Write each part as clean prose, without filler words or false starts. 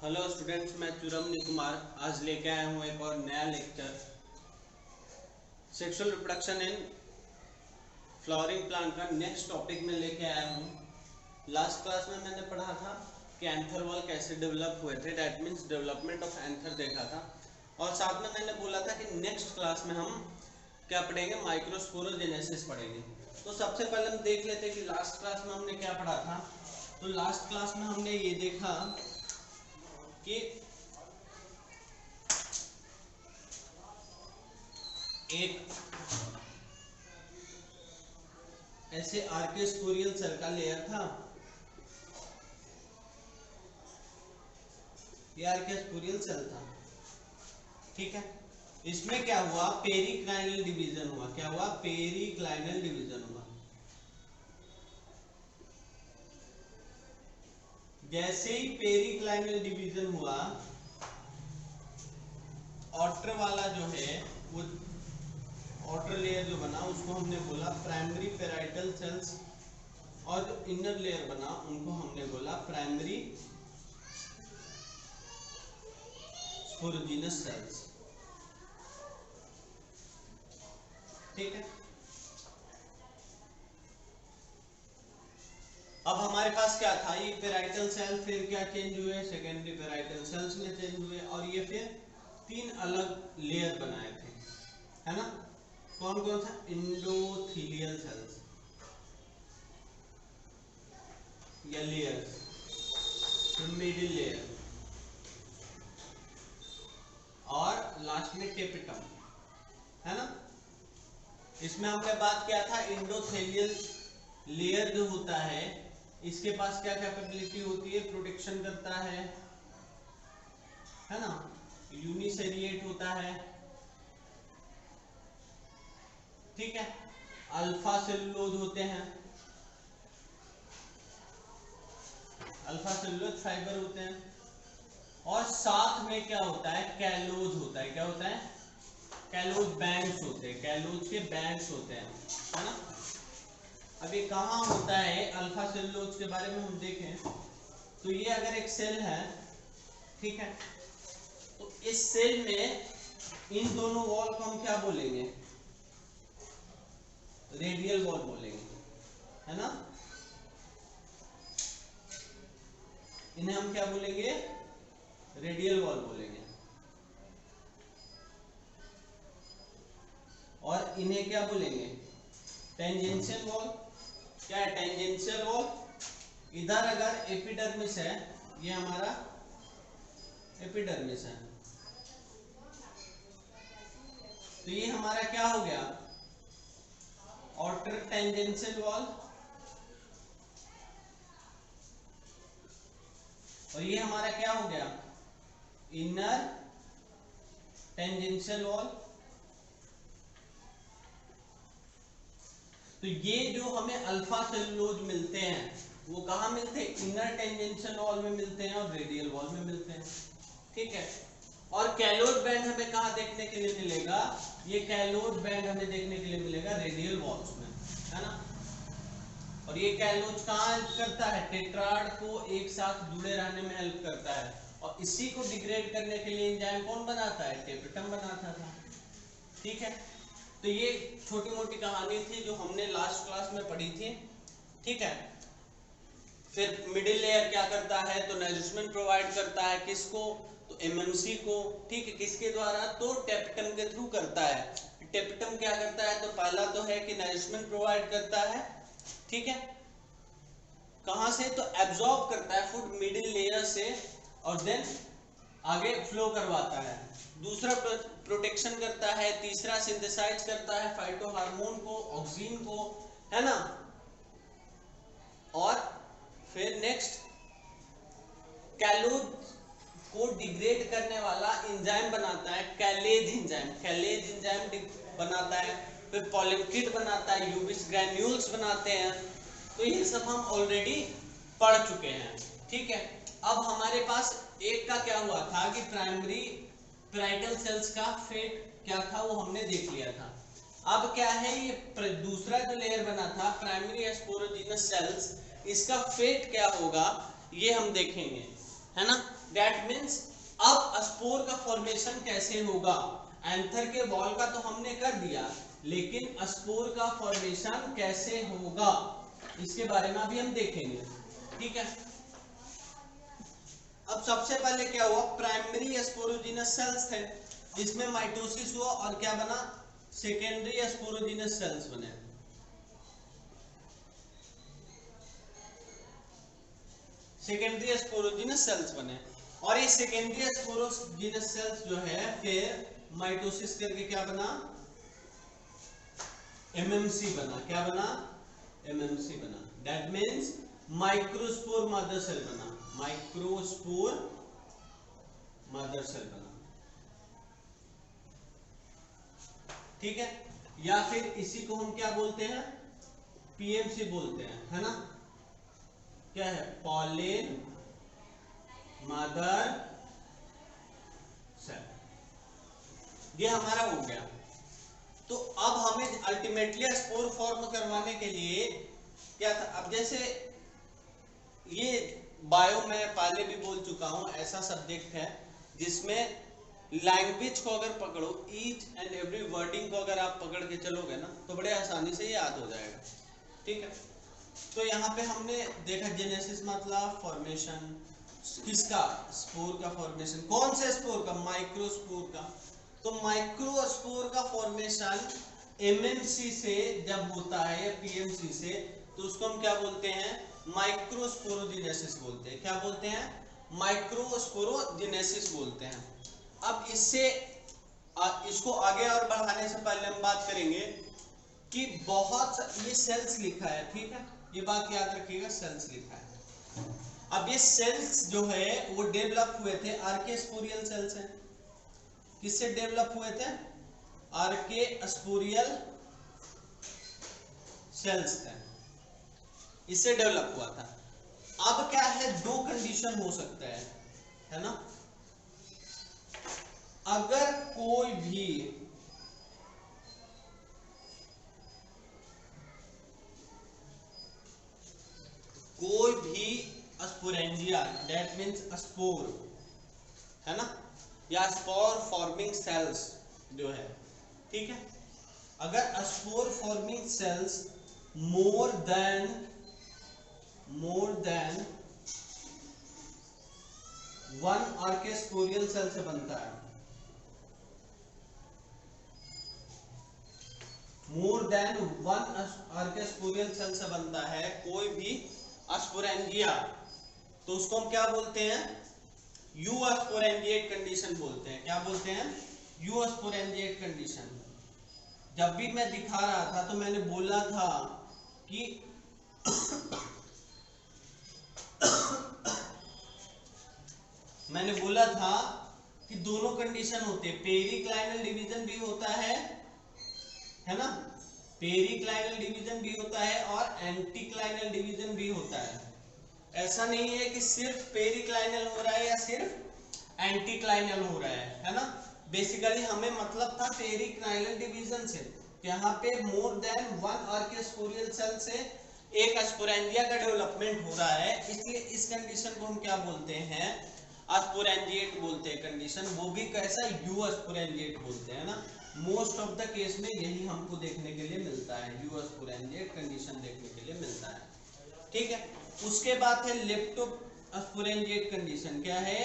Hello students, मैं चुरमनी कुमार आज लेके आया हूँ एक और नया lecture sexual reproduction in flowering plant का नेक्स्ट टॉपिक में लेके आया हूँ। लास्ट क्लास में मैंने पढ़ा था कि एंथर वॉल कैसे डेवलप हुए थे, that means development of anther देखा था। और साथ में मैंने बोला था कि नेक्स्ट क्लास में हम क्या पढ़ेंगे, माइक्रोस्पोरोजेनेसिस पढ़ेंगे। तो सबसे पहले हम देख लेते हैं कि लास्ट क्लास में हमने क्या पढ़ा था। तो लास्ट क्लास में हमने ये देखा कि एक ऐसे आर्कियोस्पोरियल सेल का लेयर था, ये आर्कियोस्पोरियल सेल था, ठीक है। इसमें क्या हुआ, पेरिक्लाइनल डिवीजन हुआ। क्या हुआ? पेरिक्लाइनल डिवीजन हुआ। जैसे ही पेरिक्लाइनल डिवीजन हुआ, आउटर वाला जो है वो आउटर लेयर जो बना उसको हमने बोला प्राइमरी पेराइटल सेल्स, और जो इनर लेयर बना उनको हमने बोला प्राइमरी स्पोरोजिनस सेल्स, ठीक है। अब हमारे पास क्या था, ये पेराइटल सेल फिर क्या चेंज हुए, सेकेंडरी पेराइटल सेल्स में चेंज हुए, और ये फिर तीन अलग लेयर बनाए थे, है ना। कौन कौन सा? इंडोथीलियल सेल्स या लेयर्स, मिडिल लेयर, और लास्ट में टेपिटम, है ना। इसमें हमने बात किया था इंडोथेलियल लेयर जो होता है इसके पास क्या कैपेबिलिटी होती है, प्रोटेक्शन करता है ना, यूनिसेरिएट होता है, ठीक है। अल्फा सेलुलोज होते हैं, अल्फा सेलुलोज फाइबर होते हैं, और साथ में क्या होता है, कैलोज होता है। क्या होता है? कैलोज बैंड्स होते हैं, कैलोज के बैंड्स होते हैं, है ना। अब ये कहाँ होता है, अल्फा सेलुलोज के बारे में हम देखें तो ये अगर एक सेल है, ठीक है, तो इस सेल में इन दोनों वॉल को हम क्या बोलेंगे, रेडियल वॉल बोलेंगे, है ना। इन्हें हम क्या बोलेंगे, रेडियल वॉल बोलेंगे। और इन्हें क्या बोलेंगे, टेंजेंशियल वॉल। क्या है? Tangential wall. इधर अगर एपिडर्मिस है, ये हमारा एपिडर्मिस है, तो ये हमारा क्या हो गया, आउटर टेंजेंशियल वॉल, और ये हमारा क्या हो गया, इनर टेंजेंशियल वॉल। तो ये जो हमें अल्फा सेलुलोज मिलते हैं वो कहाँ मिलते हैं, इनर टेंजेंशियल वॉल में मिलते हैं और रेडियल वॉल में मिलते हैं, ठीक है। और कैलोज बैंड हमें कहाँ देखने के लिए मिलेगा, ये कैलोज बैंड हमें देखने के लिए मिलेगा रेडियल वॉल्स में, है ना। और ये कैलोज कहाँ हेल्प करता है, टेट्राड को एक साथ जुड़े रहने में हेल्प करता है, और इसी को डिग्रेड करने के लिए एंजाइम कौन बनाता है, टेपिटम बनाता था, ठीक है। तो ये छोटी मोटी कहानी थी जो हमने लास्ट क्लास में पढ़ी थी, ठीक है। फिर मिडिल लेयर क्या करता है, तो नरिशमेंट प्रोवाइड करता है, किसको, तो एमएमसी को, ठीक है। किसके द्वारा, तो टेपिटम के थ्रू करता है। टेपिटम क्या करता है, तो पहला तो है कि नरिशमेंट प्रोवाइड करता है, ठीक है। कहां से, तो एब्जॉर्ब करता है फूड मिडिल लेयर से, और देन आगे फ्लो करवाता है। दूसरा प्रोटेक्शन करता है, तीसरा सिंथेसाइज करता है फाइटो हार्मोन को, ऑक्सीन को, है ना। और फिर नेक्स्ट कैलोज को डिग्रेड करने वाला एंजाइम बनाता है, कैलेज एंजाइम, कैलेज एंजाइम बनाता है। फिर पॉलिपेप्टाइड बनाता है, यूबिस ग्रैन्यूल्स बनाते हैं। तो ये सब हम ऑलरेडी पढ़ चुके हैं, ठीक है। अब हमारे पास एक का क्या हुआ था कि प्राइमरी पेराइटल सेल्स का फेट क्या था वो हमने देख लिया था। अब क्या है, ये दूसरा जो लेयर बना था प्राइमरी स्पोरोजिनस सेल्स, इसका फेट क्या होगा ये हम देखेंगे, है ना। दैट मीन्स अब स्पोर का फॉर्मेशन कैसे होगा। एंथर के वॉल का तो हमने कर दिया, लेकिन स्पोर का फॉर्मेशन कैसे होगा इसके बारे में अभी हम देखेंगे, ठीक है। अब सबसे पहले क्या हुआ, प्राइमरी स्पोरोजिनस सेल्स थे, इसमें माइटोसिस हुआ और क्या बना, सेकेंडरी स्पोरोजिनस सेल्स बने। सेकेंडरी स्पोरोजिनस सेल्स बने और ये सेकेंडरी स्पोरोजिनस सेल्स जो है फिर माइटोसिस करके क्या बना, एमएमसी बना। क्या बना, एमएमसी बना। That means microspore mother cell बना, माइक्रोस्पोर मदर सेल बना, ठीक है। या फिर इसी को हम क्या बोलते हैं, पीएमसी बोलते हैं, है ना। क्या है, पॉलिन मदर सेल, ये हमारा हो गया। तो अब हमें अल्टीमेटली स्पोर फॉर्म करवाने के लिए क्या था, अब जैसे ये बायो में पहले भी बोल चुका हूं, ऐसा सब्जेक्ट है जिसमें लैंग्वेज को अगर पकड़ो, ईच एंड एवरी वर्डिंग को अगर आप पकड़ के चलोगे ना तो बड़े आसानी से याद हो जाएगा, ठीक है। तो यहाँ पे हमने देखा जेनेसिस मतलब फॉर्मेशन किसका, स्पोर का फॉर्मेशन। कौन से स्पोर का, माइक्रोस्पोर का। तो माइक्रोस्पोर का फॉर्मेशन एमएमसी से जब होता है या पीएमसी से, तो उसको हम क्या बोलते हैं, माइक्रोस्पोरोजेनेसिस बोलते हैं। क्या बोलते हैं, माइक्रोस्पोरोजेनेसिस बोलते हैं। अब इससे इसको आगे और बढ़ाने से पहले हम बात करेंगे कि बहुत ये सेल्स लिखा है, ठीक है, ये बात याद रखिएगा, सेल्स लिखा है। अब ये सेल्स जो है वो डेवलप हुए थे, आर्केस्पोरियल सेल्स हैं। किससे डेवलप हुए थे, आर्केस्पोरियल सेल्स थे, इससे डेवलप हुआ था। अब क्या है, दो कंडीशन हो सकता है ना। अगर कोई भी स्पोरेंजिया, दैट मीन्स स्पोर, है ना, या स्पोर फॉर्मिंग सेल्स जो है, ठीक है। अगर spore forming cells more than 1 archesporial cell से बनता है, मोर देन 1 आर्केस्पोरियल सेल से बनता है कोई भी स्पोरेंजिया, तो उसको हम क्या बोलते हैं, यू स्पोरेंजिएट कंडीशन बोलते हैं। क्या बोलते हैं, यू स्पोरेंजिएट कंडीशन। जब भी मैं दिखा रहा था तो मैंने बोला था कि मैंने बोला था कि दोनों कंडीशन होते हैं, पेरिक्लाइनल डिवीजन भी होता है ना, पेरिक्लाइनल डिवीजन भी होता है और एंटीक्लाइनल डिवीजन भी होता है। ऐसा नहीं है कि सिर्फ पेरिक्लाइनल हो रहा है या सिर्फ एंटीक्लाइनल हो रहा है ना। बेसिकली हमें मतलब था पेरिक्लाइनल डिवीजन से, यहाँ पे मोर देन 1 आर्केस्पोरियल सेल से एक स्पोरेंजिया का डेवलपमेंट हो रहा है, इसलिए इस कंडीशन को हम क्या बोलते हैं, स्पोरेंजिएट बोलते हैं कंडीशन। वो भी कैसा, यू स्पोरेंजिएट बोलते हैं ना। मोस्ट ऑफ द केस में यही हमको देखने के लिए मिलता है, यू स्पोरेंजिएट कंडीशन देखने के लिए मिलता है, ठीक है। उसके बाद है लेप्टोस्पोरेंजिएट कंडीशन। क्या है,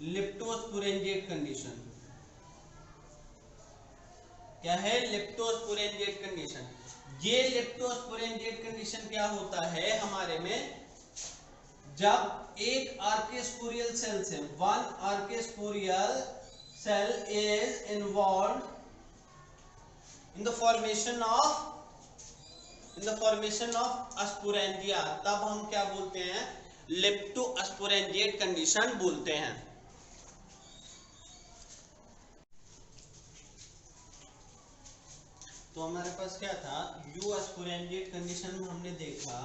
लेप्टोस्पोरेंजिएट कंडीशन। क्या है, लेप्टोस्पोरेंजिएट कंडीशन। ये लेप्टोस्पोरेंजिएट कंडीशन क्या होता है हमारे में, जब एक आर्केस्पोरियल सेल से 1 archesporial cell is involve in the formation of sporangia, तब हम क्या बोलते हैं, लेप्टोस्पोरेंजिएट कंडीशन बोलते हैं। तो हमारे पास क्या था, यू स्पोरेंजिएट कंडीशन में हमने देखा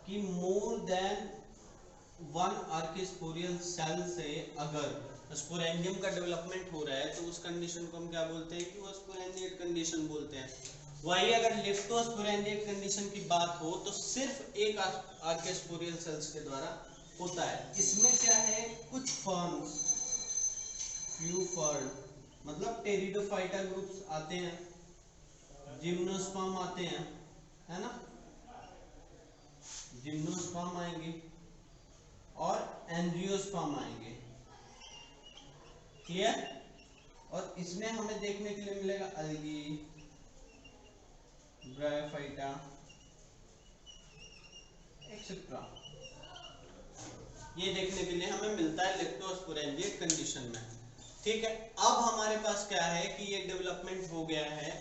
कि मोर देन 1 आर्केस्पोरियल सेल से अगर स्पोरेंजियम का डेवलपमेंट हो रहा है तो उस कंडीशन को हम क्या बोलते हैं, कि वो स्पोरेंजिएट कंडीशन बोलते हैं। वही अगर लेप्टोस्पोरेंजिएट कंडीशन की बात हो तो सिर्फ एक आर्केस्पोरियल सेल्स के द्वारा होता है। इसमें क्या है, कुछ फर्न्स, फ्यू फर्न मतलब टेरिडोफाइटा ग्रुप्स आते हैं, जिम्नोस्पर्म आते हैं, है ना, जिम्नोस्पर्म आएंगे और एंजियोस्पर्म आएंगे। क्लियर? और इसमें हमें देखने के लिए मिलेगा अलगी, ब्रायोफाइटा एक्सेट्रा। ये देखने के लिए हमें मिलता है लेप्टोस्पोरेंजिएट कंडीशन में। ठीक है, अब हमारे पास क्या है कि ये डेवलपमेंट हो गया है।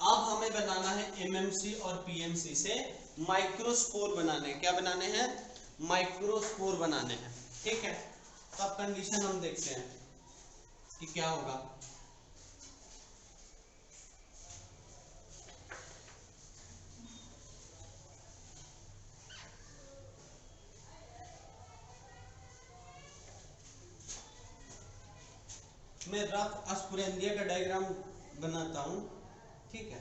अब हमें बनाना है एमएमसी और पीएमसी से माइक्रोस्पोर बनाने। क्या बनाने हैं? माइक्रोस्पोर बनाने हैं। ठीक है, तो अब कंडीशन हम देखते हैं कि क्या होगा। मैं रफ अस्पुरेंजिया का डायग्राम बनाता हूं। ठीक है,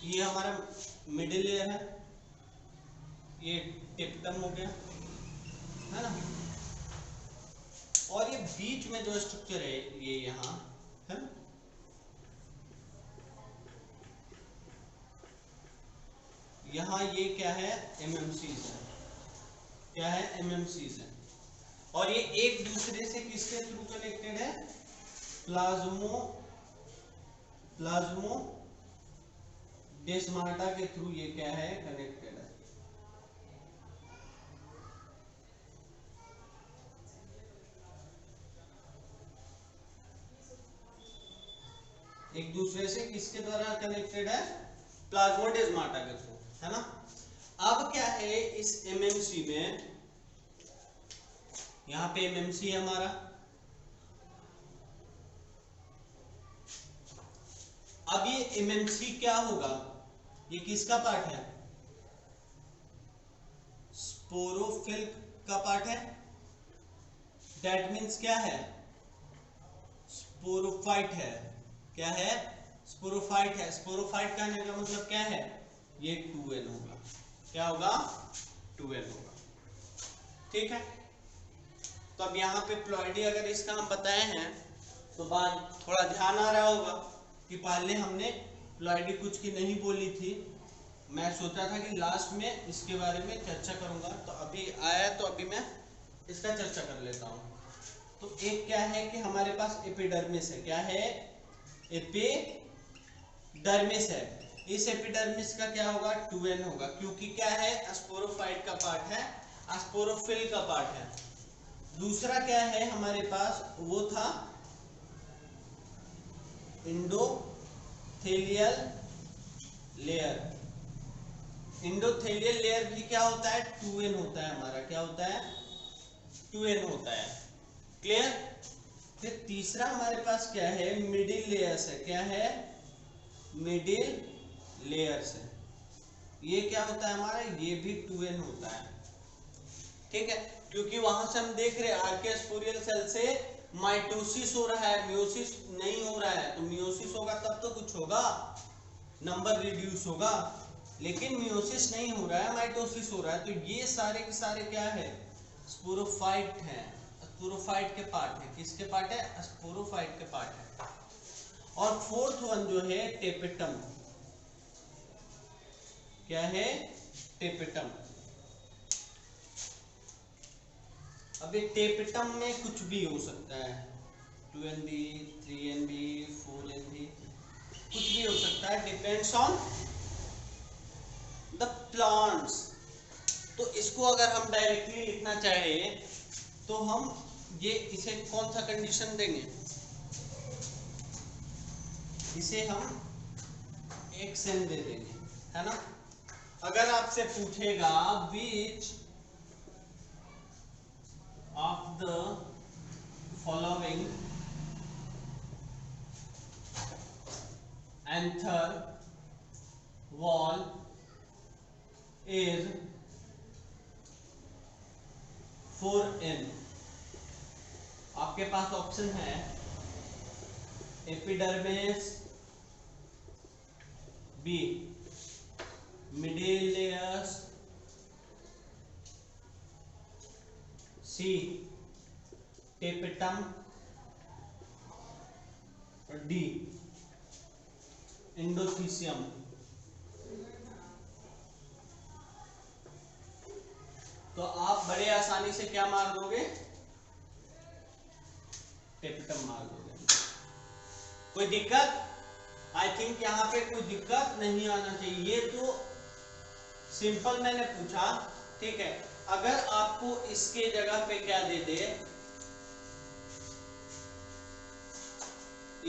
ये हमारा मिडिल लेयर है, ये टिप्टम हो गया, है ना, और ये बीच में जो स्ट्रक्चर है ये यहाँ है, यहाँ ये क्या है, एमएमसीज है। क्या है? एमएमसीज है। और ये एक दूसरे से किसके थ्रू कनेक्टेड है? प्लाज्मो डेस्माटा के थ्रू ये क्या है, कनेक्टेड है। एक दूसरे से किसके द्वारा कनेक्टेड है? प्लाज्मोडेस्माटा के थ्रू, है ना। अब क्या है इस एमएमसी में, यहां पे एमएमसी है हमारा। अब ये एमएमसी क्या होगा? ये किसका पार्ट है? स्पोरोफिल का पार्ट है। दैट मीन्स क्या है? स्पोरोफाइट है। क्या है? स्पोरोफाइट है। स्पोरोफाइट कहने का मतलब क्या है? ये 2n होगा। क्या होगा? 2n होगा। ठीक है, तो अब यहाँ पे प्लॉइडी अगर इसका हम बताए हैं तो बात थोड़ा ध्यान आ रहा होगा कि पहले हमने प्लॉइडी कुछ की नहीं बोली थी। मैं सोचा था कि लास्ट में इसके बारे में चर्चा करूंगा, तो अभी आया तो अभी मैं इसका चर्चा कर लेता हूँ। तो एक क्या है कि हमारे पास एपिडर्मिस है। क्या है? एपिडर्मिस है। इस एपिडर्मिस का क्या होगा? 2n होगा, क्योंकि क्या है? स्पोरोफाइट का पार्ट है, स्पोरोफिल का पार्ट है। दूसरा क्या है हमारे पास? वो था इंडोथेलियल लेयर। इंडोथेलियल लेयर भी क्या होता है? 2n होता है हमारा। क्या होता है? 2n होता है। क्लियर? फिर तीसरा हमारे पास क्या है? मिडिल लेयर्स है। क्या है? मिडिल लेयर्स है। ये क्या होता है हमारा? ये भी 2n होता है। ठीक है, क्योंकि वहां से हम देख रहे हैं आर्कियोस्पोरियल सेल से माइटोसिस हो रहा है, मियोसिस नहीं हो रहा है। तो मियोसिस होगा तब तो कुछ होगा, नंबर रिड्यूस होगा, लेकिन मियोसिस नहीं हो रहा है, माइटोसिस हो रहा है। तो ये सारे के सारे क्या है? स्पोरोफाइट है। स्पोरोफाइट के पार्ट है। किसके पार्ट है? स्पोरोफाइट के पार्ट है। और फोर्थ वन जो है टेपेटम। क्या है? टेपेटम। अब ये टेपेटम में कुछ भी हो सकता है, 2NB, 3NB, 4NB, कुछ भी हो सकता है, डिपेंड्स ऑन द प्लांट्स। तो इसको अगर हम डायरेक्टली लिखना चाहें तो हम ये इसे कौन सा कंडीशन देंगे? इसे हम XN दे देंगे, है ना। अगर आपसे पूछेगा which of the following anther wall is 4n, आपके पास ऑप्शन है एपिडर्मिस, बी मिडिलियस, सी टेपिटम और डी इंडोथीसियम। तो आप बड़े आसानी से क्या मार दोगे, टेपिटम मार दोगे। कोई दिक्कत? आई थिंक यहाँ पे कोई दिक्कत नहीं आना चाहिए। ये तो सिंपल मैंने पूछा, ठीक है। अगर आपको इसके जगह पे क्या दे दे,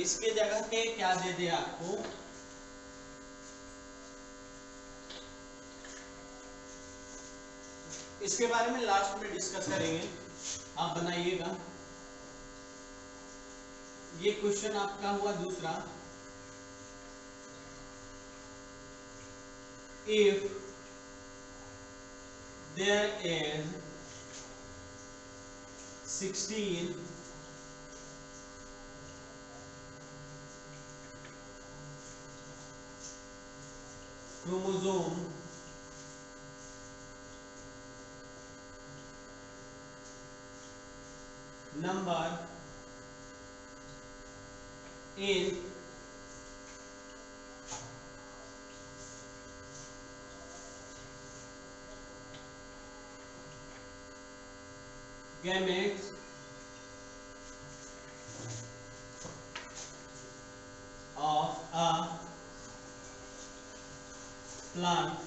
इसके जगह पे क्या दे दे आपको, इसके बारे में लास्ट में डिस्कस करेंगे, आप बनाइएगा। ये क्वेश्चन आपका हुआ दूसरा। If there is 16 chromosome number in gametes of a plant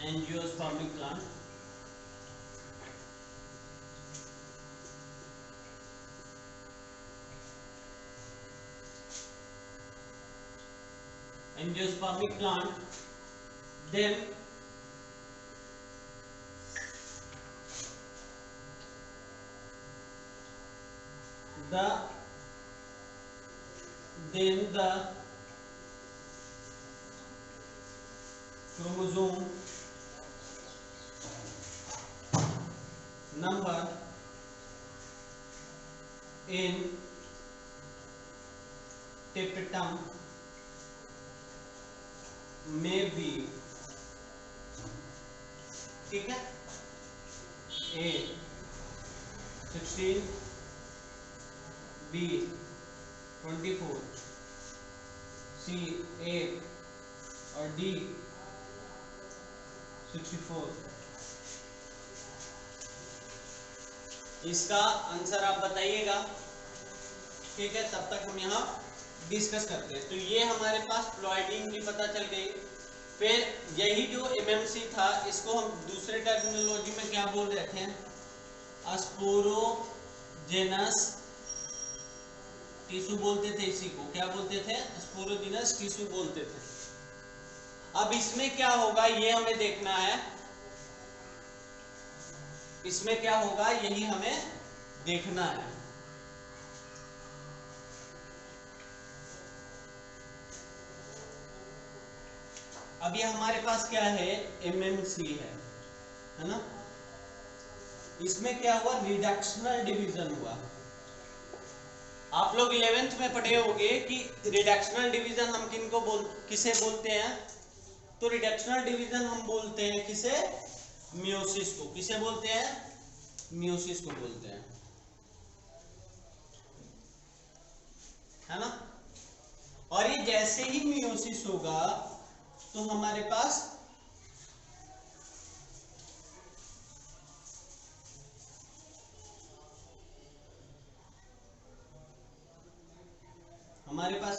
angiospermic plant, angiospermic plant, then the chromosome number in tapetum may be, ठीक है, A 16, B 24, C 8 और D 64। इसका आंसर आप बताइएगा, ठीक है। तब तक हम यहाँ डिस्कस करते हैं। तो ये हमारे पास प्लॉइडीन की पता चल गई। फिर यही जो एमएमसी था, इसको हम दूसरे टर्मिनोलॉजी में क्या बोल रहे थे, स्पोरोजेनस टिश्यू बोलते थे। इसी को क्या बोलते थे, स्पोरोजेनस टिश्यू बोलते थे। अब इसमें क्या होगा ये हमें देखना है, इसमें क्या होगा यही हमें देखना है। अभी हमारे पास क्या है, एमएमसी है ना। इसमें क्या हुआ, रिडक्शनल डिवीजन हुआ। आप लोग 11th में पढ़े होंगे कि रिडक्शनल डिवीजन हम किसे बोलते हैं। तो रिडक्शनल डिवीजन हम बोलते हैं किसे, मियोसिस को। किसे बोलते हैं, मियोसिस को बोलते हैं, है ना। और ये जैसे ही मियोसिस होगा तो हमारे पास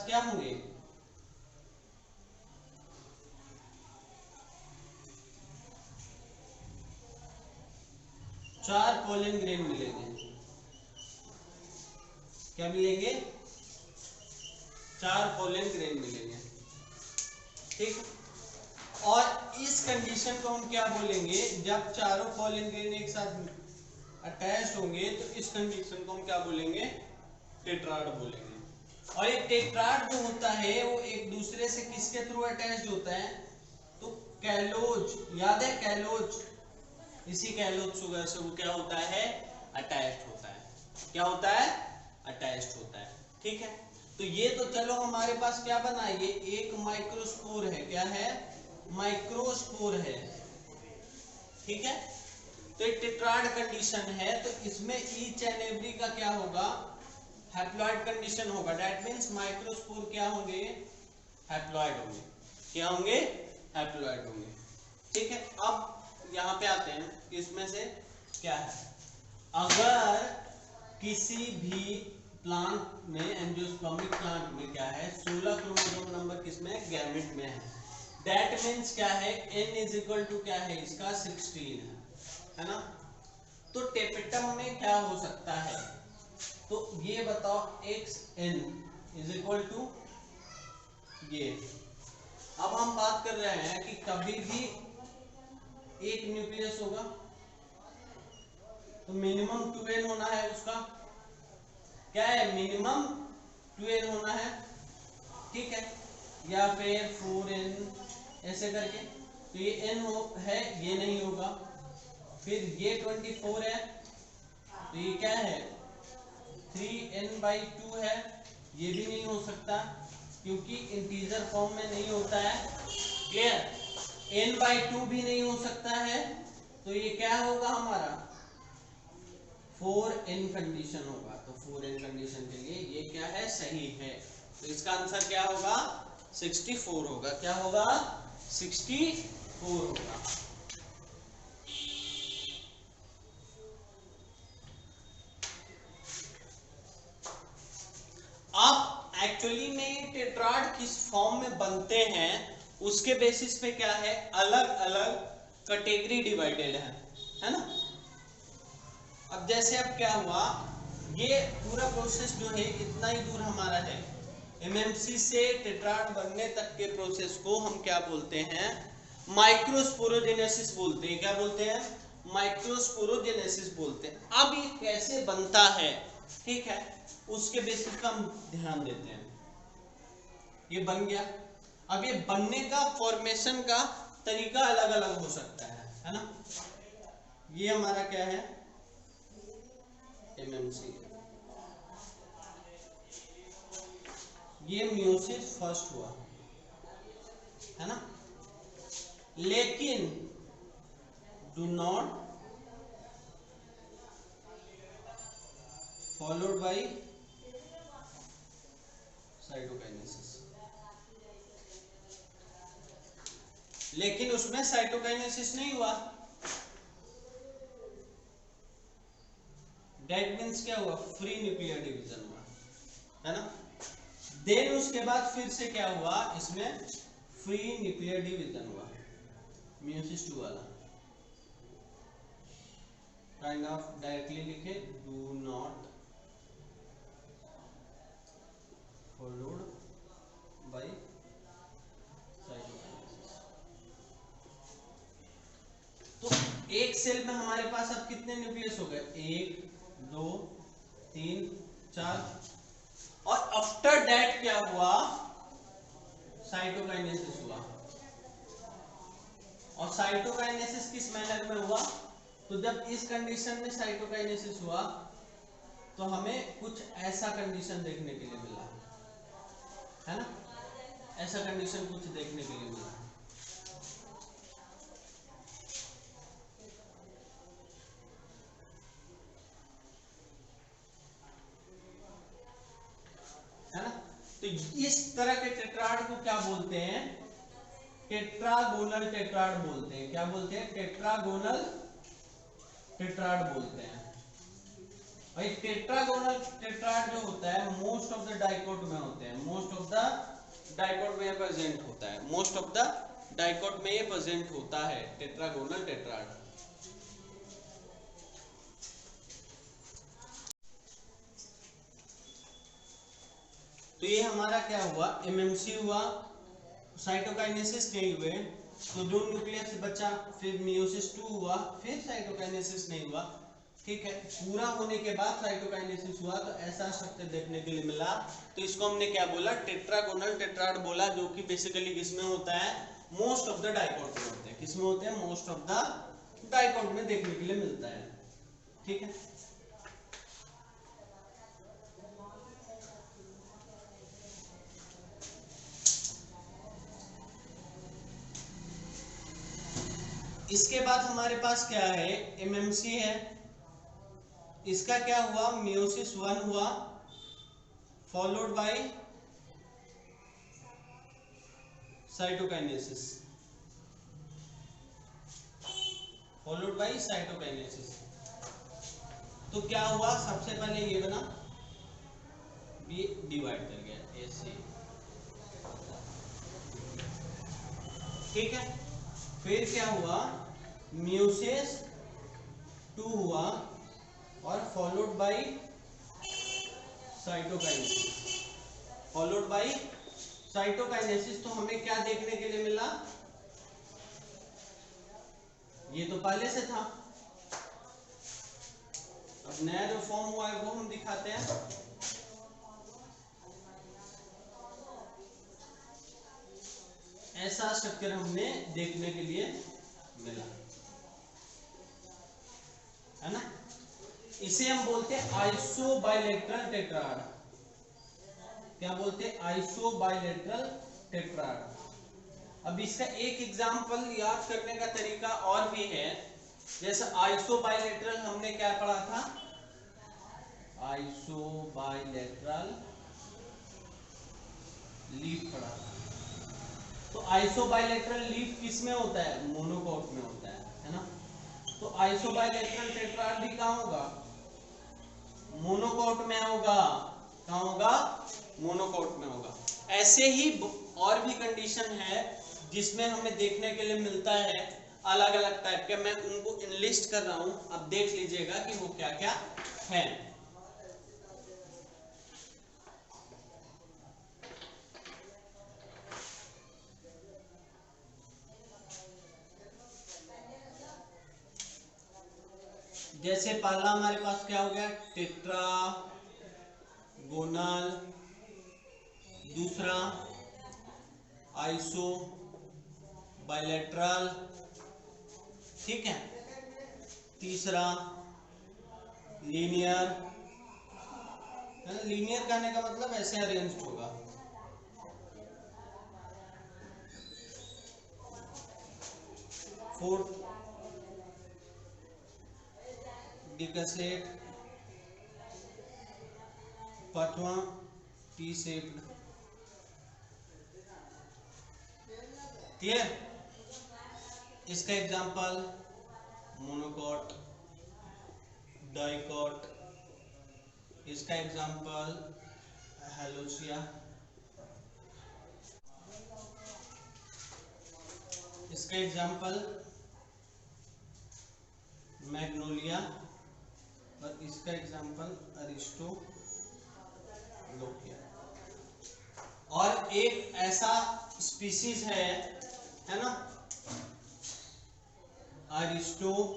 क्या होंगे, 4 पोलन ग्रेन मिलेंगे। क्या मिलेंगे, 4 पोलन ग्रेन मिलेंगे, ठीक। और इस कंडीशन को हम क्या बोलेंगे, जब चारों पोलन ग्रेन एक साथ अटैच होंगे तो इस कंडीशन को हम क्या बोलेंगे, टेट्राड बोलेंगे। और ये टेट्राड जो होता है वो एक दूसरे से किसके थ्रू अटैच्ड होता है, तो कैलोज, याद है कैलोज, इसी कैलोज शुगर से वो क्या होता है, अटैच्ड होता है। क्या होता है, अटैच्ड होता है, ठीक है। तो ये तो चलो हमारे पास क्या बना, ये एक माइक्रोस्पोर है, क्या है, माइक्रोस्पोर है, ठीक है। तो एक टेट्राड कंडीशन है, तो इसमें ईच एंड एवरी का क्या होगा, हैप्लॉइड कंडीशन होगा। दैट मींस माइक्रोस्पोर क्या होंगे, हैप्लॉइड होंगे, क्या होंगे, हैप्लॉइड होंगे, ठीक है। अब यहाँ पे आते हैं, इसमें से क्या है, अगर किसी भी प्लांट में, एंजियोस्पर्मिक प्लांट में क्या है, 16 क्रोमोसोम नंबर किसमें, गैमेट में है। दैट मींस क्या है, n इज इक्वल टू क्या है इसका 16 है ना। तो टेपिटम में क्या हो सकता है, तो ये बताओ, xn इज इक्वल टू ये। अब हम बात कर रहे हैं कि कभी भी एक न्यूक्लियस होगा तो मिनिमम 2n होना है, उसका क्या है, मिनिमम 2n होना है, ठीक है, या फिर 4n ऐसे करके। तो ये n है, ये नहीं होगा। फिर ये 24 है, तो ये क्या है, 3n/2 है, ये भी नहीं हो सकता क्योंकि इंटीजर फॉर्म में नहीं होता है, क्लियर। n/2 भी नहीं हो सकता है, तो ये क्या होगा हमारा, 4n कंडीशन होगा। तो 4n कंडीशन के लिए ये क्या है, सही है। तो इसका आंसर क्या होगा, 64 होगा। क्या होगा, 64 होगा। अब एक्चुअली में ये टेट्राड किस फॉर्म में बनते हैं उसके बेसिस पे क्या है, अलग अलग कैटेगरी डिवाइडेड है ना। अब जैसे अब क्या हुआ, ये पूरा प्रोसेस जो है इतना ही दूर हमारा है, एमएमसी से टेट्राड बनने तक के प्रोसेस को हम क्या बोलते हैं, माइक्रोस्पोरोजेनेसिस बोलते हैं। क्या बोलते हैं, माइक्रोस्पोरोजेनेसिस बोलते हैं। अब ये कैसे बनता है, ठीक है, उसके बेसिस पे हम ध्यान देते हैं। ये बन गया, अब ये बनने का, फॉर्मेशन का तरीका अलग अलग हो सकता है ना। ये हमारा क्या है, एमएमसी, ये मियोसिस फर्स्ट हुआ है ना, लेकिन do not followed by cytokinesis. लेकिन उसमें साइटोकाइनेसिस नहीं हुआ, दैट मींस क्या हुआ, फ्री न्यूक्लियर डिवीजन हुआ, है ना। देन उसके बाद फिर से क्या हुआ, इसमें फ्री न्यूक्लियर डिवीजन हुआ, मियोसिस 2 वाला, काइंड ऑफ डायरेक्टली लिखे, do not followed by cytokinesis. तो एक सेल में हमारे पास अब कितने न्यूक्लियस हो गए, 1 2 3 4, और आफ्टर दैट क्या हुआ, साइटोकाइनेसिस हुआ। और साइटोकाइनेसिस किस मैनर में हुआ, तो जब इस कंडीशन में साइटोकाइनेसिस हुआ तो हमें कुछ ऐसा कंडीशन देखने के लिए मिला, है ना, ऐसा कंडीशन कुछ देखने के लिए मिला। है ना। तो इस तरह के टेट्राड को क्या बोलते हैं, टेट्रागोनल टेट्राड बोलते हैं। क्या बोलते हैं, टेट्रागोनल टेट्राड बोलते हैं। और ये टेट्रागोनल टेट्राड जो होता है मोस्ट ऑफ द डाइकोट में होते हैं, मोस्ट ऑफ द डाइकोट में प्रेजेंट होता है, मोस्ट ऑफ द डाइकोट में ये प्रेजेंट होता है टेट्रागोनल टेट्राड। तो ये हमारा क्या हुआ, एमएमसी हुआ, साइटोकाइनेसिस नहीं हुए तो दो न्यूक्लियस बचा, फिर मियोसिस 2 हुआ, फिर साइटोकाइनेसिस नहीं हुआ, ठीक है। पूरा होने के बाद साइटोकाइनेसिस हुआ, तो ऐसा स्ट्रक्चर देखने के लिए मिला। तो इसको हमने क्या बोला, टेट्रागोनल टेट्राड बोला, जो कि बेसिकली किसमें होता है, मोस्ट ऑफ द डाइकोट में होते हैं। किसमें होते हैं, मोस्ट ऑफ द डाइकोट में देखने के लिए मिलता है, ठीक है। इसके बाद हमारे पास क्या है, एमएमसी है। इसका क्या हुआ, मियोसिस 1 हुआ, followed by cytokinesis, followed by cytokinesis. तो क्या हुआ, सबसे पहले ये बना, बी डिवाइड कर गया ऐसे, ठीक है। फिर क्या हुआ, मियोसिस 2 हुआ और followed by cytokinesis, followed by cytokinesis. तो हमें क्या देखने के लिए मिला, ये तो पहले से था, अब नया जो फॉर्म हुआ है वो हम दिखाते हैं। ऐसा स्ट्रक्चर हमने देखने के लिए मिला, है ना। इसे हम बोलते हैं आइसोबाइलेटरल टेट्राड। क्या बोलते हैं, आइसोबाइलेटरल टेट्राड। अब इसका एक एग्जांपल याद करने का तरीका और भी है। जैसे आइसोबाइलेटरल हमने क्या पढ़ा था, आइसोबाइलेटरल लीफ पढ़ा था। तो आइसोबाइलेटरल लीफ किस में होता है, मोनोकॉट में होता है ना। तो आइसोबाइलेटरल टेट्राड भी कहाँ होगा, मोनोकॉट में होगा। कहाँ होगा, मोनोकॉट में होगा। ऐसे ही और भी कंडीशन है जिसमें हमें देखने के लिए मिलता है अलग अलग टाइप के। मैं उनको इनलिस्ट कर रहा हूं, अब देख लीजिएगा कि वो क्या क्या है। जैसे पहला हमारे पास क्या हो गया, टेट्रागोनल, दूसरा आइसो बाइलेटरल, ठीक है, तीसरा लीनियर, है ना। लीनियर कहने का मतलब ऐसे अरेंज्ड होगा। फोर्थ डिकसेट, पांचवा टी शेप्ड। क्लियर। इसका एग्जांपल मोनोकॉट, डाइकॉट, इसका एग्जांपल हेलोसिया, इसका एग्जांपल मैग्नोलिया और इसका एग्जांपल अरिस्टोलोकिया। और एक ऐसा स्पीसीज है ना, अरिस्टोलोकिया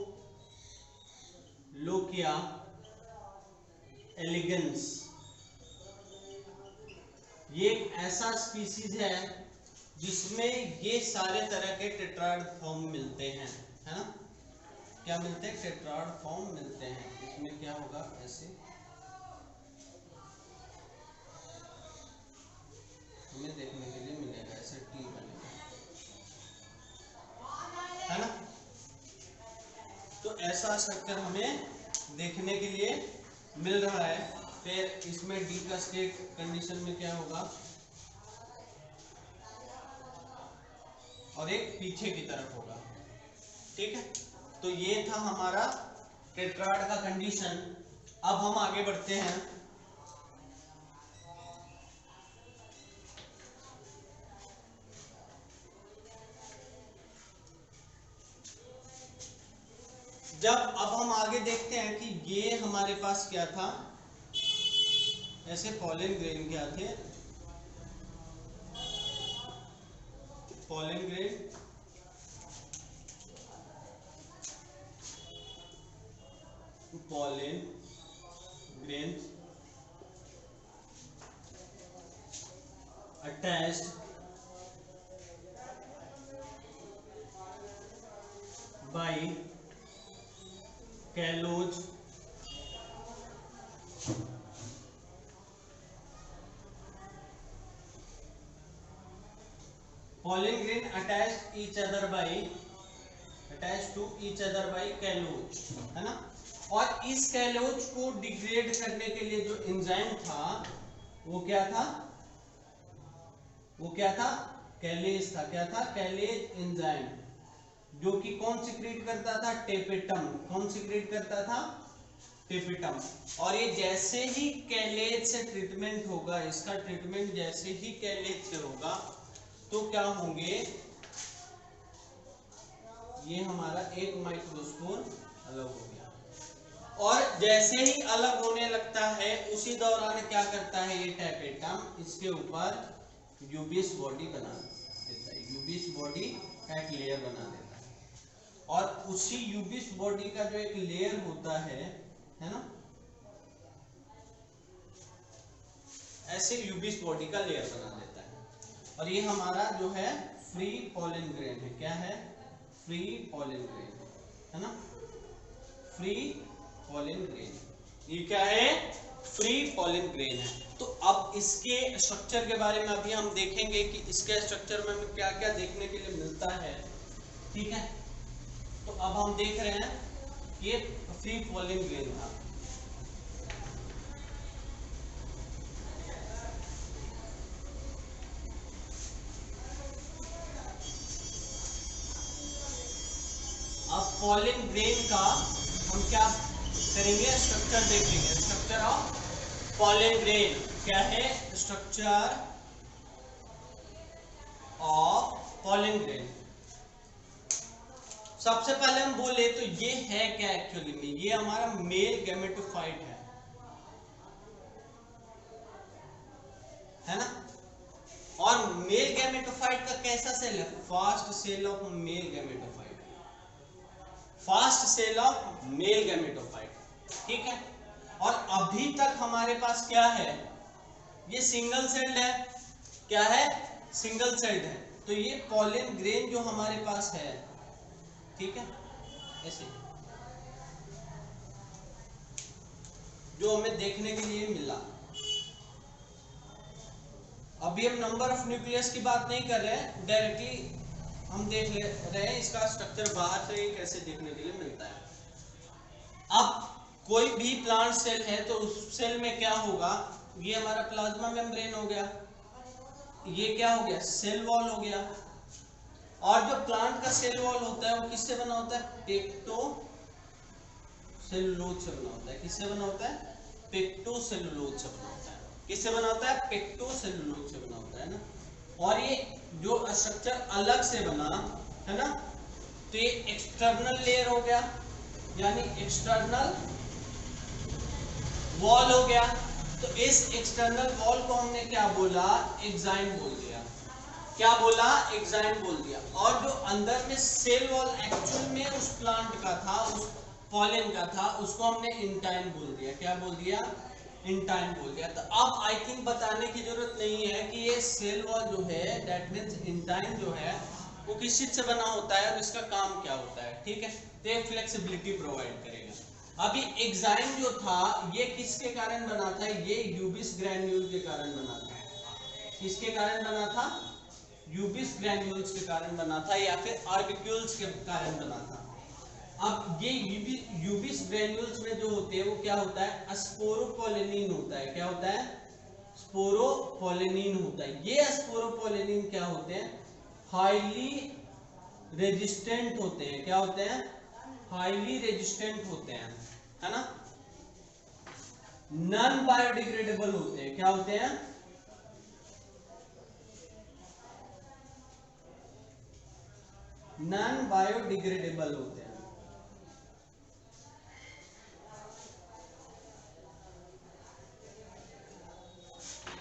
एलिगेंस। ये एक ऐसा स्पीसीज है जिसमें ये सारे तरह के टेट्राड फॉर्म मिलते हैं, है ना। क्या मिलते हैं, टेट्राड फॉर्म मिलते हैं। इसमें क्या होगा, ऐसे हमें देखने के लिए मिलेगा, ऐसे टी बनेगा, है ना। तो ऐसा स्ट्रक्चर हमें देखने के लिए मिल रहा है। फिर इसमें डी का स्टेट कंडीशन में क्या होगा, और एक पीछे की तरफ होगा, ठीक है। तो ये था हमारा टेट्राड का कंडीशन। अब हम आगे बढ़ते हैं। अब हम आगे देखते हैं कि ये हमारे पास क्या था, ऐसे पॉलन ग्रेन क्या थे, pollen grain, pollen grains attached by callose pollen grain attached each other by attach to each other by callose, है ना। और इस कैलोज को डिग्रेड करने के लिए जो एंजाइम था वो क्या था, वो क्या था, कैलेज था। क्या था, कैलेज एंजाइम, जो कि कौन सिक्रीट करता था, टेपेटम। कौन सिक्रीट करता था, टेपेटम। और ये जैसे ही कैलेज से ट्रीटमेंट होगा, इसका ट्रीटमेंट जैसे ही कैलेज से होगा तो क्या होंगे, ये हमारा एक माइक्रोस्पोर अलग हो गया। और जैसे ही अलग होने लगता है उसी दौरान क्या करता है ये टेपेटम, इसके ऊपर यूबिस बॉडी बना देता है, यूबिस बॉडी का एक लेयर बना देता है। और उसी यूबिस बॉडी का जो एक लेयर होता है ना, ऐसे यूबिस बॉडी का लेयर बना देता है। और ये हमारा जो है फ्री पॉलन ग्रेन है। क्या है, फ्री पॉलन ग्रेन, है ना, फ्री पॉलन ग्रेन। ये क्या है, फ्री पॉलन ग्रेन है। तो अब इसके स्ट्रक्चर के बारे में अभी हम देखेंगे कि इसके स्ट्रक्चर में हमें क्या क्या देखने के लिए मिलता है, ठीक है। तो अब हम देख रहे हैं कि ये फ्री पॉलन ग्रेन था। अब पॉलन ग्रेन का हम क्या करेंगे, स्ट्रक्चर देखेंगे। स्ट्रक्चर ऑफ पॉलन ग्रेन क्या है, स्ट्रक्चर ऑफ पॉलन ग्रेन। सबसे पहले हम बोले तो ये है क्या एक्चुअली में, ये हमारा मेल गैमेटोफाइट है ना। और मेल गैमेटोफाइट का कैसा सेल है, fast cell of male gametophyte, fast cell of male gametophyte, ठीक है। और अभी तक हमारे पास क्या है, ये सिंगल सेल्ड है। क्या है, सिंगल सेल्ड है। तो ये पॉलन ग्रेन जो हमारे पास है, ठीक है, ऐसे जो हमें देखने के लिए मिला। अभी हम नंबर ऑफ न्यूक्लियस की बात नहीं कर रहे हैं, डायरेक्टली हम देख ले रहे हैं इसका स्ट्रक्चर बाहर से कैसे देखने के लिए मिलता है। अब कोई भी प्लांट सेल है तो उस सेल में क्या होगा, ये हमारा प्लाज्मा मेम्ब्रेन हो गया, ये क्या हो गया, सेल वॉल हो गया। और जो प्लांट का सेल वॉल होता है वो किससे बना होता है, पेक्टो सेलुलोज से बना होता है। किससे बना होता है, पेक्टो सेलुलोज से बना होता है। किससे बना होता है, पेक्टो सेलुलोज से बना होता है ना। और ये जो स्ट्रक्चर अलग से बना है ना, तो ये एक्सटर्नल लेयर हो गया, यानी एक्सटर्नल वॉल हो गया। तो इस एक्सटर्नल वॉल को हमने क्या बोला, एग्जाइम बोल दिया। क्या बोला, एग्जाइम बोल दिया। और जो अंदर में सेल वॉल एक्चुअल में उस प्लांट का था, उस पॉलन का था, उसको हमने इंटाइन बोल दिया। क्या बोल दिया, इंटाइन बोल दिया। तो अब आई थिंक बताने की जरूरत नहीं है कि ये सेल वॉल जो है, दैट मींस इंटाइन जो है, वो किस चीज से बना होता है और इसका काम क्या होता है, ठीक है। तो ये फ्लेक्सिबिलिटी प्रोवाइड करेगा। अभी एग्जाइम जो था ये किसके कारण बना था, ये यूबिस ग्रैन्यूल के कारण बना था। किसके कारण बना था, यूबिस ग्रैन्यूल्स के कारण बना था, या फिर ऑर्बिक्यूल्स के कारण बना था। अब ये यूबिस ग्रैन्यूल्स में जो होते हैं वो क्या होता है, स्पोरोपोलेनिन होता है। क्या होता है, स्पोरोपोलेनिन होता है। ये स्पोरोपोलेनिन क्या होते हैं, हाईली रेजिस्टेंट होते हैं। क्या होते हैं, हाईली रेजिस्टेंट होते हैं, है ना। नॉन बायोडिग्रेडेबल होते हैं। क्या होते हैं, नॉन बायोडिग्रेडेबल होते हैं।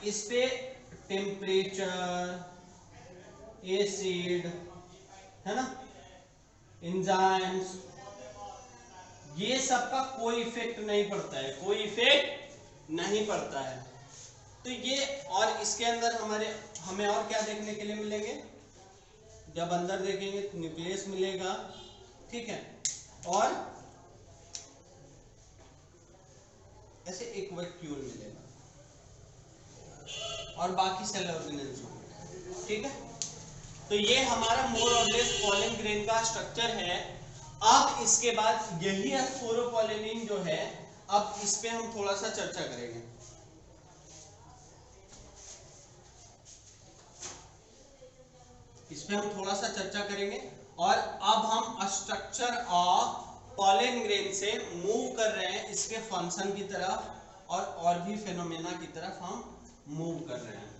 इस पे टेम्परेचर, एसिड, है ना, एंजाइम्स, ये सब का कोई इफेक्ट नहीं पड़ता है, कोई इफेक्ट नहीं पड़ता है। तो ये, और इसके अंदर हमें और क्या देखने के लिए मिलेंगे, जब अंदर देखेंगे तो न्यूक्लियस मिलेगा, ठीक है, और ऐसे एक वैक्यूल मिलेगा और बाकी सेल ऑर्गेनेल्स होंगे, ठीक है। तो ये हमारा मोर और लेस पॉलन ग्रेन का स्ट्रक्चर है। अब इसके बाद यही स्पोरोपोलिनिन जो है, अब इस पे हम थोड़ा सा चर्चा करेंगे। इस पे हम थोड़ा सा चर्चा करेंगे और अब हम स्ट्रक्चर ऑफ पॉलन ग्रेन से मूव कर रहे हैं इसके फंक्शन की तरफ और भी फेनोमेना की तरफ हम मूव कर रहे हैं।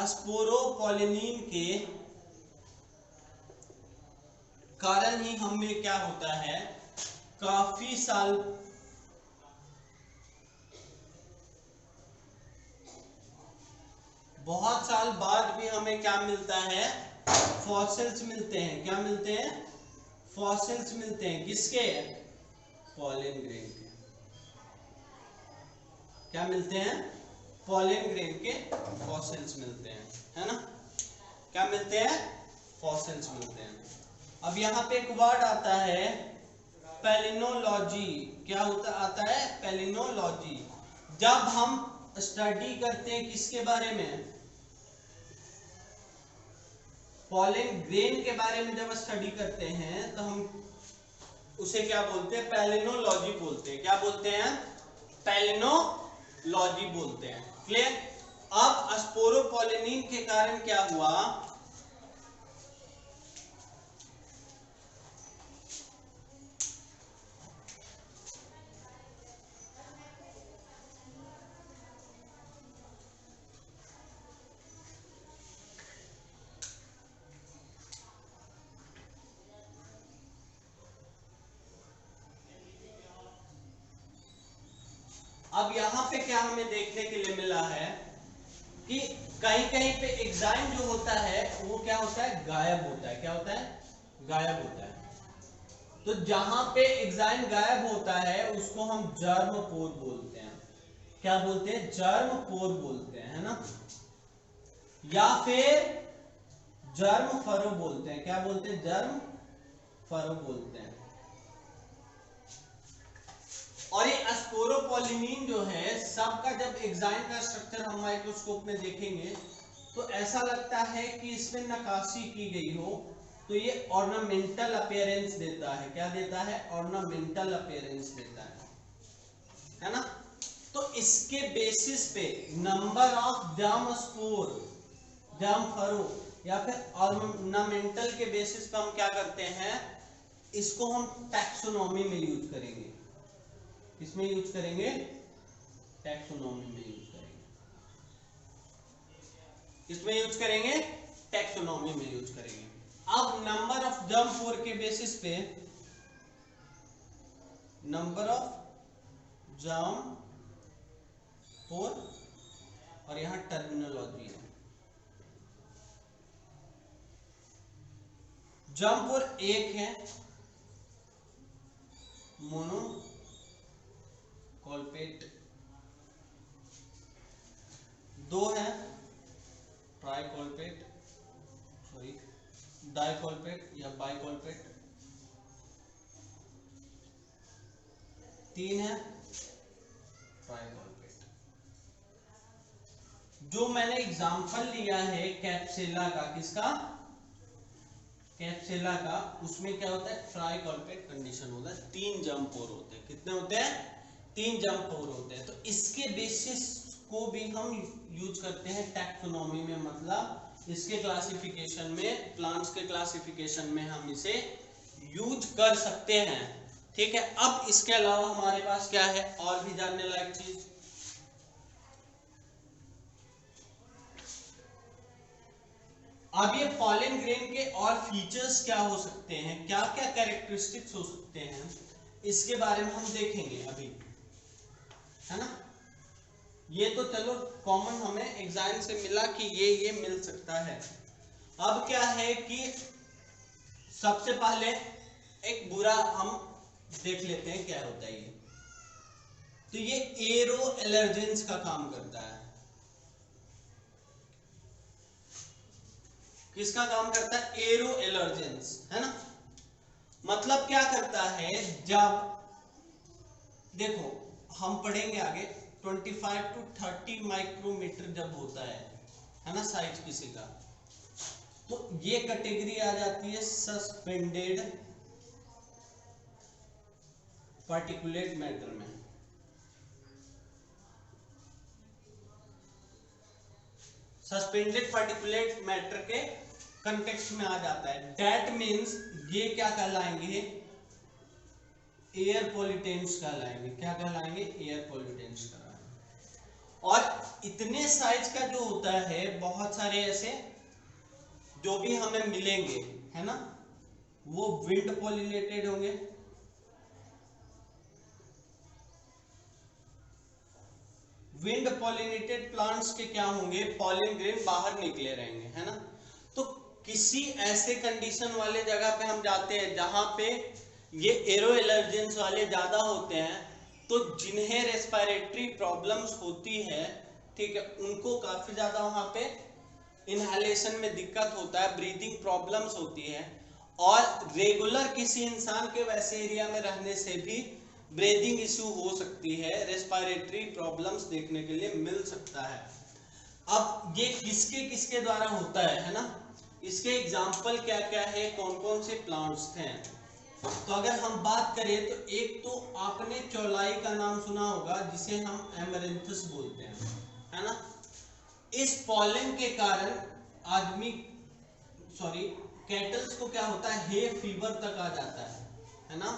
स्पोरोपोलिनिन के कारण ही हमें क्या होता है, काफी साल बहुत साल बाद भी हमें क्या मिलता है, फॉसिल्स मिलते हैं। क्या मिलते हैं? फॉसिल्स मिलते हैं। किसके? पॉलन ग्रेन के। क्या मिलते हैं? पॉलन ग्रेन के फॉसिल्स मिलते हैं, है ना। क्या मिलते हैं? फॉसिल्स मिलते हैं। अब यहाँ पे एक वर्ड आता है पैलिनोलॉजी। क्या होता आता है? पैलिनोलॉजी। जब हम स्टडी करते हैं किसके बारे में? पॉलन ग्रेन के बारे में जब स्टडी करते हैं तो हम उसे क्या बोलते हैं? पैलिनोलॉजी बोलते हैं। क्या बोलते हैं? पैलिनोलॉजी बोलते हैं। क्लियर? अब स्पोरोपोलिनिन के कारण क्या हुआ, अब यहां पे क्या हमें देखने के लिए मिला है कि कहीं कहीं पे एंजाइम जो होता है वो क्या होता है? गायब होता है। क्या होता है? गायब होता है। तो जहां पे एंजाइम गायब होता है उसको हम जर्म पोर बोलते हैं। क्या बोलते हैं? जर्म पोर बोलते हैं, है ना। या फिर जर्म फरो बोलते हैं। क्या बोलते हैं? जर्म फरो बोलते हैं। और ये स्पोरोपोलिनिन जो है सबका जब एंजाइम का स्ट्रक्चर हम माइक्रोस्कोप में देखेंगे तो ऐसा लगता है कि इसमें नक्काशी की गई हो। तो ये ऑर्नामेंटल अपीयरेंस देता है। क्या देता है? ऑर्नामेंटल अपीयरेंस देता है ना। तो इसके बेसिस पे number of germ spore, germ furrow या फिर ऑर्नामेंटल के बेसिस पे हम क्या करते हैं, इसको हम टैक्सोनॉमी में यूज करेंगे। इसमें यूज करेंगे, टैक्सोनॉमी में यूज करेंगे। इसमें यूज करेंगे, टैक्सोनॉमी में यूज करेंगे। अब नंबर ऑफ जर्म पोर के बेसिस पे नंबर ऑफ जर्म पोर, और यहां टर्मिनोलॉजी है। जर्म पोर एक है, मोनो कॉल्पेट, दो है ट्राइकॉल्पेट, सॉरी डाइकॉल्पेट या बाइकॉल्पेट, तीन है ट्राइकॉल्पेट। जो मैंने एग्जांपल लिया है कैप्सेला का, किसका? कैप्सेला का, उसमें क्या होता है? ट्राइकॉल्पेट कंडीशन होता है। तीन जर्म पोर होते हैं। कितने होते हैं? तीन जर्म पोर होते हैं। तो इसके बेसिस को भी हम यूज करते हैं टैक्सोनॉमी में, मतलब इसके क्लासिफिकेशन में, प्लांट्स के क्लासिफिकेशन में हम इसे यूज कर सकते हैं। ठीक है। अब इसके अलावा हमारे पास क्या है और भी जानने लायक चीज? अब ये पॉलन ग्रेन के और फीचर्स क्या हो सकते हैं, क्या क्या कैरेक्टरिस्टिक्स हो सकते हैं, इसके बारे में हम देखेंगे अभी, है ना। ये तो चलो कॉमन हमें एग्जाम से मिला कि ये मिल सकता है। अब क्या है कि सबसे पहले एक बुरा हम देख लेते हैं क्या होता है ये। तो ये एरो एलर्जेंस का काम करता है। किसका काम करता है? एरो एलर्जेंस, है ना। मतलब क्या करता है, जब देखो हम पढ़ेंगे आगे 25 to 30 माइक्रोमीटर जब होता है ना साइज किसी का, तो ये कैटेगरी आ जाती है सस्पेंडेड पार्टिकुलेट मैटर में। सस्पेंडेड पार्टिकुलेट मैटर के कंटेक्स्ट में आ जाता है। दैट मीन्स ये क्या कहलाएंगे, एयर पॉल्यूटेंट्स कहलाएंगे। क्या कहलाएंगे, एयर पॉल्यूटेंट्स कहलाएंगे। और इतने साइज का जो होता है, बहुत सारे ऐसे जो भी हमें मिलेंगे है ना, वो विंड पॉलिनेटेड होंगे, विंड पॉलिनेटेड प्लांट्स के क्या होंगे, पॉलिन ग्रेन बाहर निकले रहेंगे है ना। तो किसी ऐसे कंडीशन वाले जगह पे हम जाते हैं जहां पे ये एरो एलर्जेंस वाले ज्यादा होते हैं, तो जिन्हें रेस्पिरेटरी प्रॉब्लम्स होती है, ठीक है, उनको काफी ज्यादा वहां पे इनहेलेशन में दिक्कत होता है, ब्रीदिंग प्रॉब्लम्स होती है। और रेगुलर किसी इंसान के वैसे एरिया में रहने से भी ब्रीदिंग इशू हो सकती है, रेस्पिरेटरी प्रॉब्लम्स देखने के लिए मिल सकता है। अब ये किसके किसके द्वारा होता है ना, इसके एग्जाम्पल क्या क्या है, कौन कौन से प्लांट्स थे। तो अगर हम बात करें तो एक तो आपने चौलाई का नाम सुना होगा, जिसे हम एमरेंथस बोलते हैं है ना। इस पॉलन के कारण आदमी कैटल्स को क्या होता है, हे फीवर तक आ जाता है ना।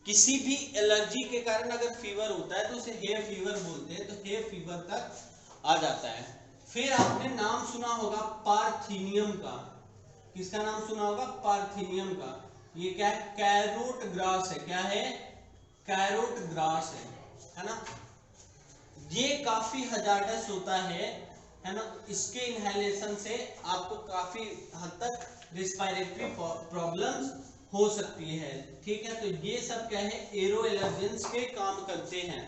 किसी भी एलर्जी के कारण अगर फीवर होता है तो उसे हे फीवर बोलते हैं, तो हे फीवर तक आ जाता है। फिर आपने नाम सुना होगा पार्थिनियम का। किसका नाम सुना होगा, पार्थिनियम का। ये क्या है, कैरोट ग्रास है। क्या है, कैरोट ग्रास है ना। ये काफी हजार्डस होता है ना। इसके इनहेलेशन से आपको काफी हद तक रेस्पिरेटरी प्रॉब्लम्स हो सकती है, ठीक है। तो ये सब क्या है, एरो एलर्जेंस के काम करते हैं।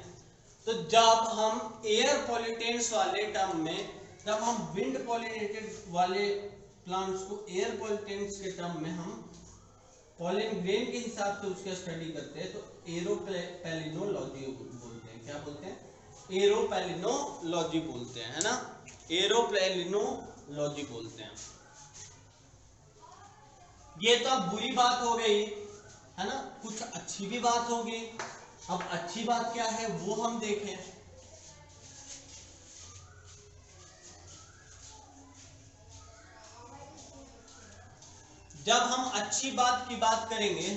तो जब हम एयर पॉल्यूटेंट्स वाले टर्म में, जब हम विंड पॉलिनेटेड वाले प्लांट्स को एयर पॉल्यूटेंट्स के टर्म में हम पॉलन ग्रेन के हिसाब से उसका स्टडी करते हैं, तो एरोपैलिनोलॉजी बोलते हैं। क्या बोलते हैं, एरोपैलिनोलॉजी बोलते हैं है ना, एरोपैलिनोलॉजी बोलते हैं। ये तो अब बुरी बात हो गई है ना, कुछ अच्छी भी बात होगी। अब अच्छी बात क्या है वो हम देखें। जब हम अच्छी बात की बात करेंगे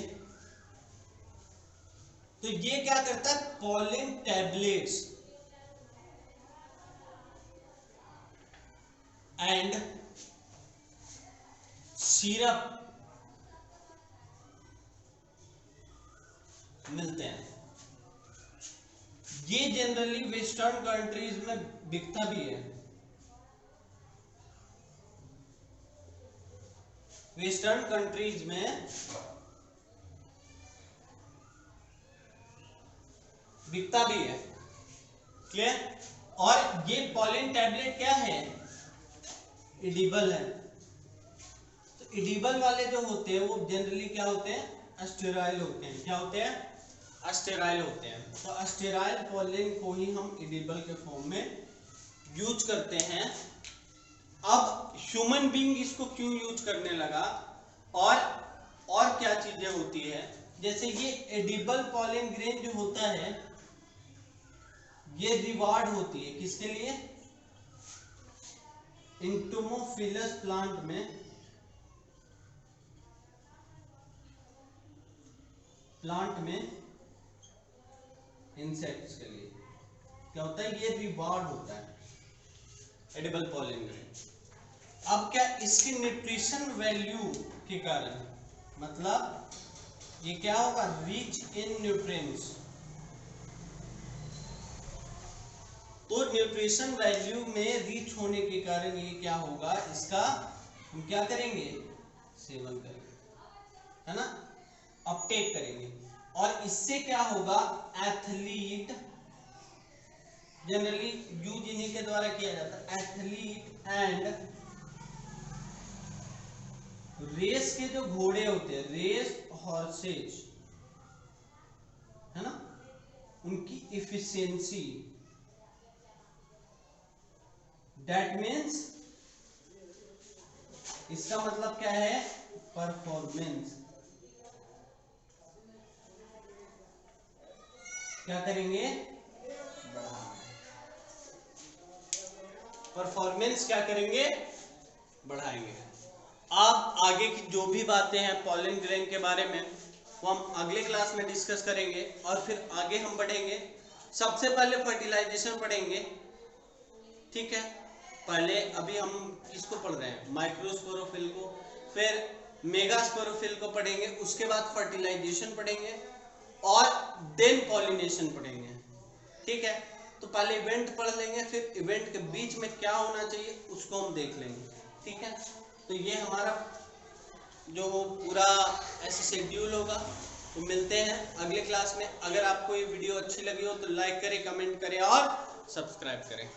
तो ये क्या करता है, पॉलन टैबलेट्स एंड सिरप मिलते हैं। ये जनरली वेस्टर्न कंट्रीज में बिकता भी है। वेस्टर्न कंट्रीज में बिकता भी है, क्लियर। और ये पॉलन टैबलेट क्या है, एडिबल है। तो एडिबल वाले जो होते हैं वो जनरली क्या होते हैं, अस्टेराइल होते हैं। क्या होते हैं, अस्टेराइल होते हैं। तो अस्टेराइल पॉलन को ही हम एडिबल के फॉर्म में यूज करते हैं। अब ह्यूमन बीइंग इसको क्यों यूज करने लगा, और क्या चीजें होती है, जैसे ये एडिबल पॉलन ग्रेन जो होता है, ये रिवार्ड होती है किसके लिए, इंटोमोफिलस प्लांट में, इंसेक्ट्स के लिए क्या होता है, ये रिवार्ड होता है एडिबल पॉलन ग्रेन। अब क्या इसकी न्यूट्रिशन वैल्यू के कारण, मतलब ये क्या होगा, रिच इन न्यूट्रिएंट्स। तो न्यूट्रिशन वैल्यू में रिच होने के कारण ये क्या होगा, इसका हम क्या करेंगे, सेवन करेंगे है ना, अपटेक करेंगे। और इससे क्या होगा, एथलीट, जनरली यूज इन्हीं के द्वारा किया जाता है, एथलीट एंड रेस के जो घोड़े होते हैं, रेस हॉर्सेज है ना, उनकी इफिशिएंसी दैट मीन्स इसका मतलब क्या है, परफॉर्मेंस। क्या करेंगे, परफॉर्मेंस क्या करेंगे, बढ़ाएंगे। अब आगे की जो भी बातें हैं पॉलन ग्रेन के बारे में वो हम अगले क्लास में डिस्कस करेंगे और फिर आगे हम बढ़ेंगे। सबसे पहले फर्टिलाइजेशन पढ़ेंगे, ठीक है। पहले अभी हम किसको पढ़ रहे हैं, माइक्रोस्पोरोफिल को, फिर मेगास्पोरोफिल को पढ़ेंगे, उसके बाद फर्टिलाइजेशन पढ़ेंगे और देन पॉलिनेशन पढ़ेंगे, ठीक है। तो पहले इवेंट पढ़ लेंगे, फिर इवेंट के बीच में क्या होना चाहिए उसको हम देख लेंगे, ठीक है। तो ये हमारा जो पूरा ऐसे शेड्यूल होगा। तो मिलते हैं अगले क्लास में। अगर आपको ये वीडियो अच्छी लगी हो तो लाइक करें, कमेंट करें और सब्सक्राइब करें।